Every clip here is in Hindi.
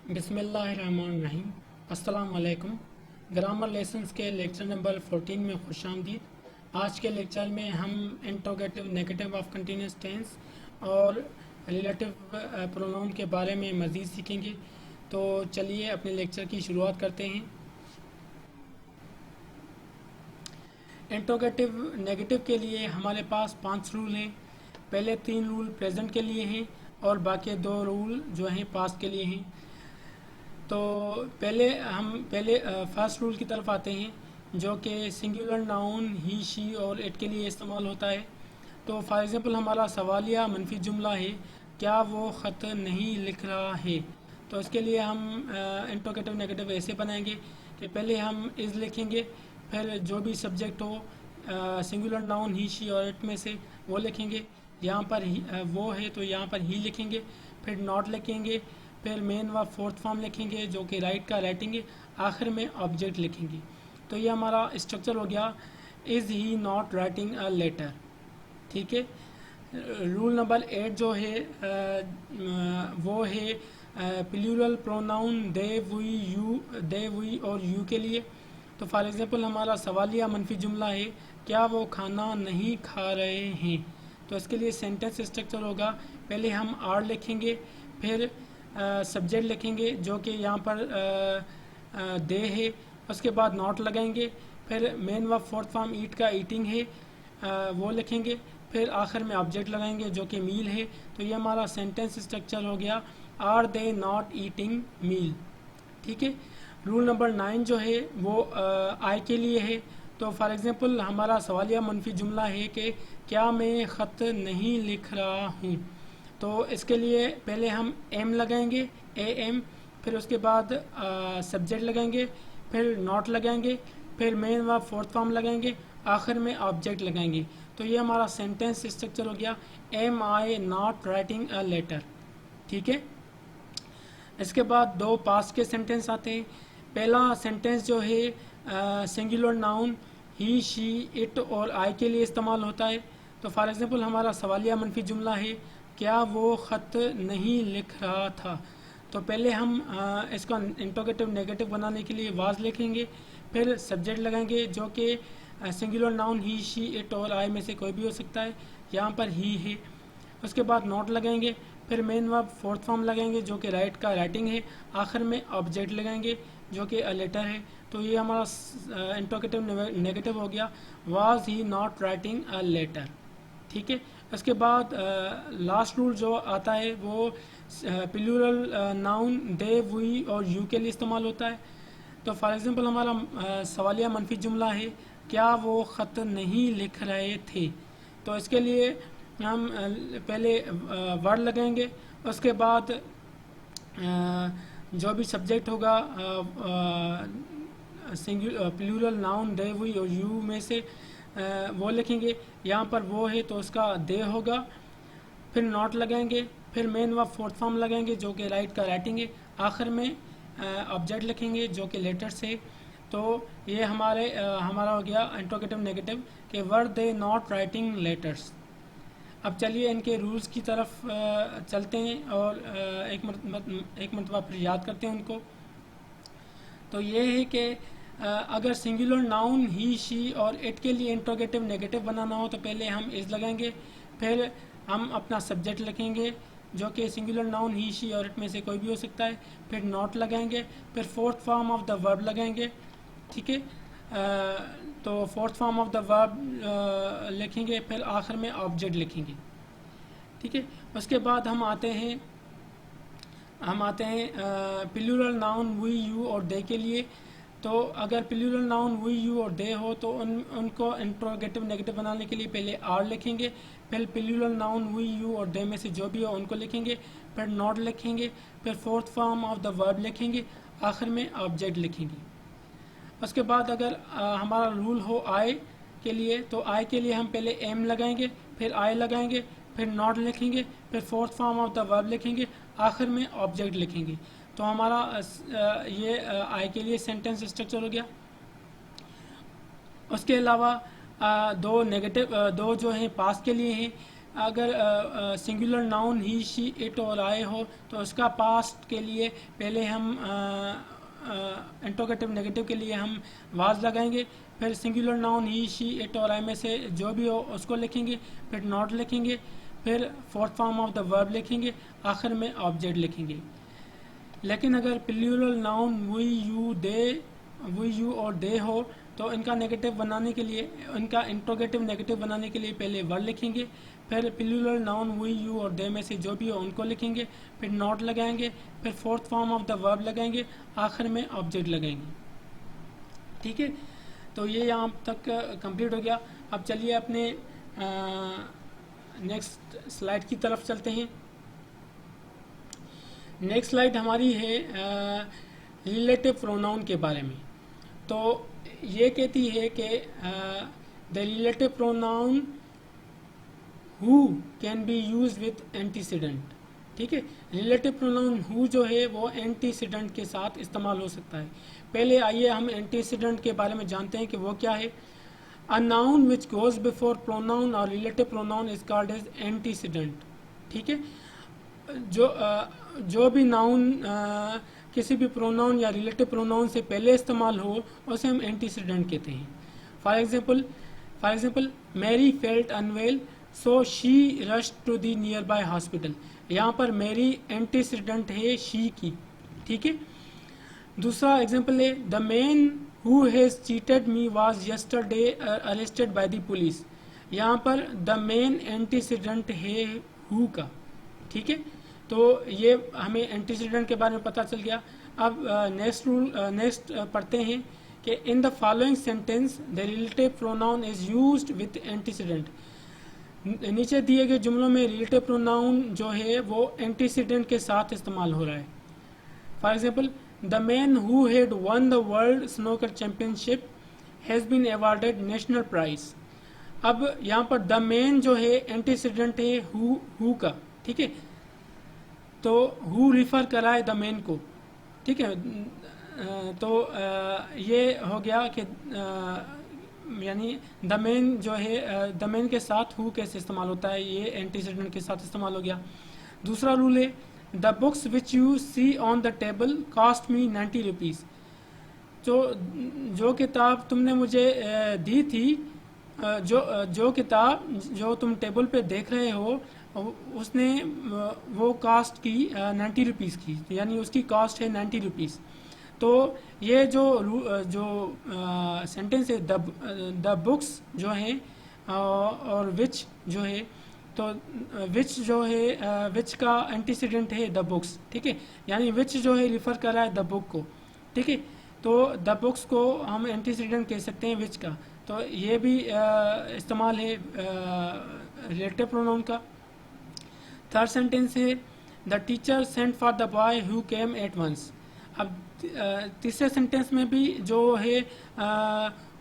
बिस्मिल्लाहिर्रहमानिर्रहीम। अस्सलाम वालेकुम। ग्रामर लेसन्स के लेक्चर नंबर 14 में खुशामदीद। आज के लेक्चर में हम interrogative negative of continuous tense और रिलेटिव प्रोनाउन के बारे में मज़ीद सीखेंगे। तो चलिए अपने लेक्चर की शुरुआत करते हैं। इंट्रोगेटिव नेगेटिव के लिए हमारे पास 5 रूल हैं। पहले 3 रूल प्रेजेंट के लिए हैं और बाकी 2 रूल जो हैं पास्ट के लिए हैं। तो पहले फर्स्ट रूल की तरफ आते हैं जो कि सिंगुलर नाउन ही शी और इट के लिए इस्तेमाल होता है। तो फॉर एग्ज़ाम्पल हमारा सवालिया मनफी जुमला है, क्या वो ख़त नहीं लिख रहा है। तो इसके लिए हम इंट्रोगेटिव नेगेटिव ऐसे बनाएंगे कि पहले हम इज़ लिखेंगे, फिर जो भी सब्जेक्ट हो सिंगुलर नाउन ही शी और इट में से वो लिखेंगे। यहाँ पर वो है तो यहाँ पर ही लिखेंगे, फिर नॉट लिखेंगे, फिर मेन व फोर्थ फॉर्म लिखेंगे जो कि राइट का राइटिंग है, आखिर में ऑब्जेक्ट लिखेंगे। तो ये हमारा स्ट्रक्चर हो गया। Is he not writing a letter. ठीक है। रूल नंबर 8 जो है वो है प्लूरल प्रोनाउन दे वी और यू के लिए। तो फॉर एग्जांपल हमारा सवालिया मनफी जुमला है, क्या वो खाना नहीं खा रहे हैं। तो इसके लिए सेंटेंस स्ट्रक्चर होगा, पहले हम आर लिखेंगे, फिर सब्जेक्ट लिखेंगे जो कि यहाँ पर दे है, उसके बाद नॉट लगाएंगे, फिर मेन व फोर्थ फॉर्म ईट का ईटिंग है वो लिखेंगे, फिर आखिर में ऑब्जेक्ट लगाएंगे जो कि मील है। तो ये हमारा सेंटेंस स्ट्रक्चर हो गया, आर दे नॉट ईटिंग मील। ठीक है। रूल नंबर 9 जो है वो आई के लिए है। तो फॉर एग्जांपल हमारा सवालिया मनफी जुमला है कि क्या मैं ख़त नहीं लिख रहा हूँ। तो इसके लिए पहले हम एम लगाएंगे, ए एम, फिर उसके बाद सब्जेक्ट लगाएंगे, फिर नॉट लगाएंगे, फिर मेन व फोर्थ फॉर्म लगाएंगे, आखिर में ऑब्जेक्ट लगाएंगे। तो ये हमारा सेंटेंस स्ट्रक्चर हो गया, am I not writing a letter. ठीक है। इसके बाद 2 पास्ट के सेंटेंस आते हैं। पहला सेंटेंस जो है singular noun he she it और आई के लिए इस्तेमाल होता है। तो फॉर एग्जांपल हमारा सवालिया मनफी जुमला है, क्या वो ख़त नहीं लिख रहा था। तो पहले हम इसका इंट्रोगेटिव नेगेटिव बनाने के लिए वाज लिखेंगे, फिर सब्जेक्ट लगाएंगे जो कि singular noun he she it और आई में से कोई भी हो सकता है, यहाँ पर ही है। उसके बाद नॉट लगाएंगे, फिर मेन वर्ब फोर्थ फॉर्म लगाएंगे जो कि राइट का राइटिंग है, आखिर में ऑब्जेक्ट लगाएंगे जो कि अ लेटर है। तो ये हमारा इंट्रोगेटिव नेगेटिव हो गया, was he not writing a letter. ठीक है। उसके बाद लास्ट रूल जो आता है वो प्लूरल नाउन दे वी और यू के लिए इस्तेमाल होता है। तो फॉर एग्जांपल हमारा सवालिया मनफी जुमला है, क्या वो ख़त नहीं लिख रहे थे। तो इसके लिए हम पहले वर्ड लगाएंगे, उसके बाद जो भी सब्जेक्ट होगा प्लूरल नाउन दे वी और यू में से वो लिखेंगे। यहाँ पर वो है तो उसका दे होगा, फिर नॉट लगाएंगे, फिर मेन व फोर्थ फॉर्म लगाएंगे जो कि राइट का राइटिंग है, आखिर में ऑब्जेक्ट लिखेंगे जो कि लेटर्स है। तो ये हमारा हो गया इंट्रोगेटिव नेगेटिव कि वर दे नॉट राइटिंग लेटर्स। अब चलिए इनके रूल्स की तरफ चलते हैं और एक मरतबा फिर याद करते हैं उनको। तो ये है कि अगर सिंगुलर नाउन ही शी और इट के लिए इंट्रोगेटिव नेगेटिव बनाना हो तो पहले हम इज़ लगाएंगे, फिर हम अपना सब्जेक्ट लिखेंगे जो कि सिंगुलर नाउन ही शी और इट में से कोई भी हो सकता है, फिर नॉट लगाएंगे, फिर fourth form of the verb लगाएंगे। ठीक है। तो fourth form of the verb लिखेंगे, फिर आखिर में ऑब्जेक्ट लिखेंगे। ठीक है। उसके बाद हम आते हैं प्लूरल नाउन वी यू और दे के लिए। तो अगर प्लूरल नाउन वी यू और दे हो तो उनको इंट्रोगेटिव नेगेटिव बनाने के लिए पहले आर लिखेंगे, फिर प्लूरल नाउन वी यू और दे में से जो भी हो उनको लिखेंगे, फिर नॉट लिखेंगे, फिर fourth form of the verb लिखेंगे, आखिर में ऑब्जेक्ट लिखेंगे। उसके बाद अगर हमारा रूल हो आई के लिए तो आई के लिए हम पहले एम लगाएंगे, फिर आई लगाएंगे, फिर नॉट लिखेंगे, फिर fourth form of the verb लिखेंगे, आखिर में ऑब्जेक्ट लिखेंगे। तो हमारा ये आई के लिए सेंटेंस स्ट्रक्चर हो गया। उसके अलावा दो जो हैं पास के लिए हैं। अगर singular noun he, she, it और आई हो तो उसका पास्ट के लिए पहले हम इंट्रोगेटिव नेगेटिव के लिए हम वाज लगाएंगे, फिर singular noun he, she, it और आई में से जो भी हो उसको लिखेंगे, फिर नॉट लिखेंगे, फिर fourth form of the verb लिखेंगे, आखिर में ऑब्जेक्ट लिखेंगे। लेकिन अगर plural noun we, you, they, we, you और दे हो तो इनका नेगेटिव बनाने के लिए, इनका इंट्रोगेटिव नेगेटिव बनाने के लिए पहले वर्ड लिखेंगे, फिर प्लूरल नाउन वी, यू और दे में से जो भी हो उनको लिखेंगे, फिर नॉट लगाएंगे, फिर fourth form of the verb लगाएंगे, आखिर में ऑब्जेक्ट लगाएंगे। ठीक है, तो ये यहाँ तक कंप्लीट हो गया। अब चलिए अपने नेक्स्ट स्लाइड की तरफ चलते हैं। नेक्स्ट स्लाइड हमारी है रिलेटिव प्रोनाउन के बारे में। तो ये कहती है कि the relative pronoun who can be use with antecedent. ठीक है, रिलेटिव प्रोनाउन हु जो है वो एंटीसीडेंट के साथ इस्तेमाल हो सकता है। पहले आइए हम एंटीसीडेंट के बारे में जानते हैं कि वो क्या है। A noun which goes before pronoun और relative pronoun is called as antecedent. ठीक है, जो भी नाउन किसी भी प्रोनाउन या रिलेटिव प्रोनाउन से पहले इस्तेमाल हो उसे हम एंटीसीडेंट कहते हैं। For example Mary felt unwell so she rush to the nearby hospital. यहाँ पर मैरी एंटीसीडेंट है शी की। ठीक है, दूसरा एग्जाम्पल है the man who has cheated me was yesterday arrested by the police. यहाँ पर द मैन एंटीसीडेंट है हु का। ठीक है, तो ये हमें एंटीसीडेंट के बारे में पता चल गया। अब नेक्स्ट पढ़ते हैं कि in the following sentence the relative pronoun is used with antecedent. नीचे दिए गए जुमलों में रिलेटिव प्रोनाउन जो है वो एंटीसीडेंट के साथ इस्तेमाल हो रहा है। For example the man who had won the world snooker championship has been awarded national prize. अब यहाँ पर द मैन जो है एंटीसीडेंट है हु का। ठीक है, तो हु रिफर करा है द मैन को। ठीक है, तो ये हो गया कि यानी द मैन जो है द मैन के साथ हु कैसे इस्तेमाल होता है, ये एंटीसीडेंट के साथ इस्तेमाल हो गया। दूसरा रूल है the books which you see on the table cost me 90 rupees. जो किताब तुमने मुझे दी थी, जो किताब जो तुम टेबल पे देख रहे हो उसने वो कास्ट की 90 रुपीज़ की, यानी उसकी कास्ट है 90 रुपीज़। तो ये जो सेंटेंस है द बुक्स जो है और विच जो है, तो विच जो है विच का एंटीसीडेंट है द बुक्स। ठीक है, यानी विच जो है रिफ़र कर रहा है द बुक को। ठीक है, तो द बुक्स को हम एंटीसीडेंट कह सकते हैं विच का। तो ये भी इस्तेमाल है रिलेटिव प्रोनाउन का। थर्ड सेंटेंस है the teacher sent for the boy who came at once. अब तीसरे सेंटेंस में भी जो है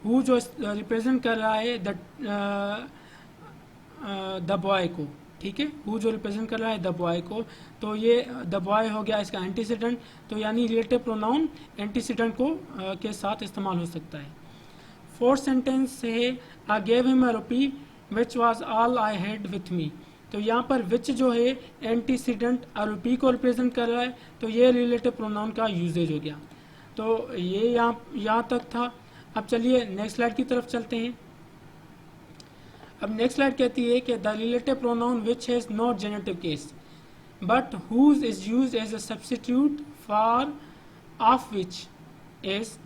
हु जो रिप्रेजेंट कर रहा है द बॉय को। ठीक है, हु जो रिप्रेजेंट कर रहा है द बॉय को, तो ये द बॉय हो गया इसका एंटीसीडेंट। तो यानी रिलेटिव प्रोनाउन एंटीसीडेंट को के साथ इस्तेमाल हो सकता है। फोर्थ सेंटेंस है I gave him a rupee which was all I had with me. तो यहाँ पर विच जो है एंटीसीडेंट रुपी को रिप्रेजेंट कर रहा है, तो ये रिलेटिव प्रोनाउन का यूजेज हो गया। तो ये यहाँ तक था। अब चलिए नेक्स्ट स्लाइड की तरफ चलते हैं। अब नेक्स्ट स्लाइड कहती है कि the relative pronoun which has not genitive case but whose is used as a substitute for of which is.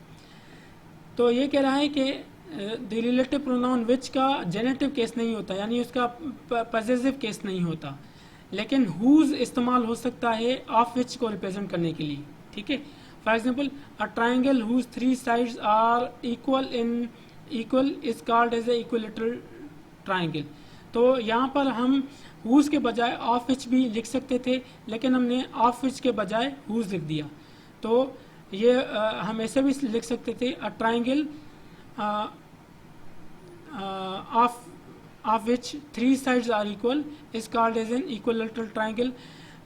तो ये कह रहा है कि द रिलेटिव प्रोनाउन विच का जेनेटिव केस नहीं होता, यानी उसका पॉसेसिव केस नहीं होता, लेकिन हुज इस्तेमाल हो सकता है ऑफ विच को रिप्रेजेंट करने के लिए। ठीक है, for example a triangle whose 3 sides are equal is called as a equilateral triangle. तो यहाँ पर हम हुज के बजाय ऑफ विच भी लिख सकते थे, लेकिन हमने ऑफ विच के बजाय हुज लिख दिया। तो ये हम ऐसे भी लिख सकते थे a triangle of which 3 sides are equal is called as an equilateral triangle.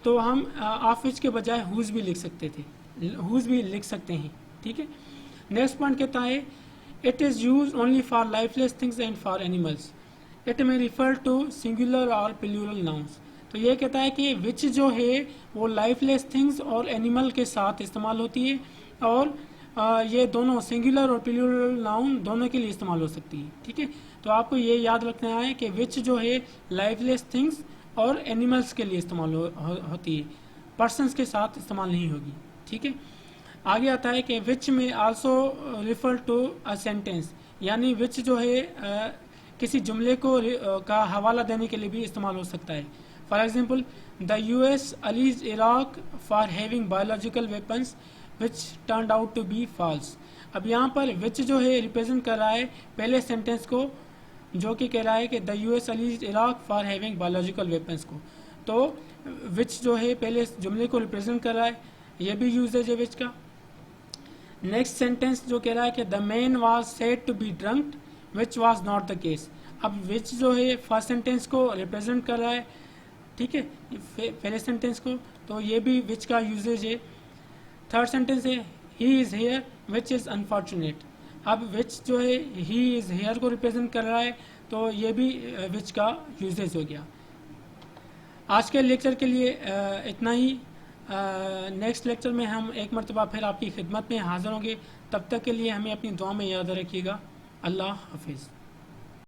तो हम ऑफ विच के बजाय हुज भी लिख सकते थे, हुज भी लिख सकते हैं। ठीक है, नेक्स्ट पॉइंट कहता है it is use only for lifeless things and for animals. It में रिफर टू सिंगुलर और प्लूरल नाउन्स। तो ये कहता है कि विच जो है वो लाइफलेस थिंग्स और एनिमल के साथ इस्तेमाल होती है, और ये दोनों सिंगुलर और प्लूरल नाउन दोनों के लिए इस्तेमाल हो सकती है। ठीक है, तो आपको ये याद रखना है कि विच जो है लाइफलेस थिंग्स और एनिमल्स के लिए इस्तेमाल होती है, पर्सन्स के साथ इस्तेमाल नहीं होगी। ठीक है, आगे आता है कि विच में also refer to a sentence, यानी विच जो है किसी जुमले को का हवाला देने के लिए भी इस्तेमाल हो सकता है। For example, the US alleges Iraq for having biological weapons which turned out to be false. अब यहाँ पर विच जो है रिप्रेजेंट कर रहा है पहले सेंटेंस को, जो कि कह रहा है कि the US alleges Iraq for having biological weapons को। तो विच जो है पहले जुमले को रिप्रेजेंट कर रहा है, ये भी यूजेज है विच का। नेक्स्ट सेंटेंस जो कह रहा है कि the man was said to be drunk which was not the case. अब विच जो है फर्स्ट सेंटेंस को रिप्रेजेंट कर रहा है, ठीक है, पहले सेंटेंस को, तो ये भी विच का यूजेज है। थर्ड सेंटेंस है he is here which is unfortunate. अब विच जो है ही इज हेयर को रिप्रेजेंट कर रहा है, तो ये भी विच का यूजेज हो गया। आज के लेक्चर के लिए इतना ही। नेक्स्ट लेक्चर में हम एक मरतबा फिर आपकी खिदमत में हाजिर होंगे। तब तक के लिए हमें अपनी दुआ में याद रखिएगा। अल्लाह हाफिज़।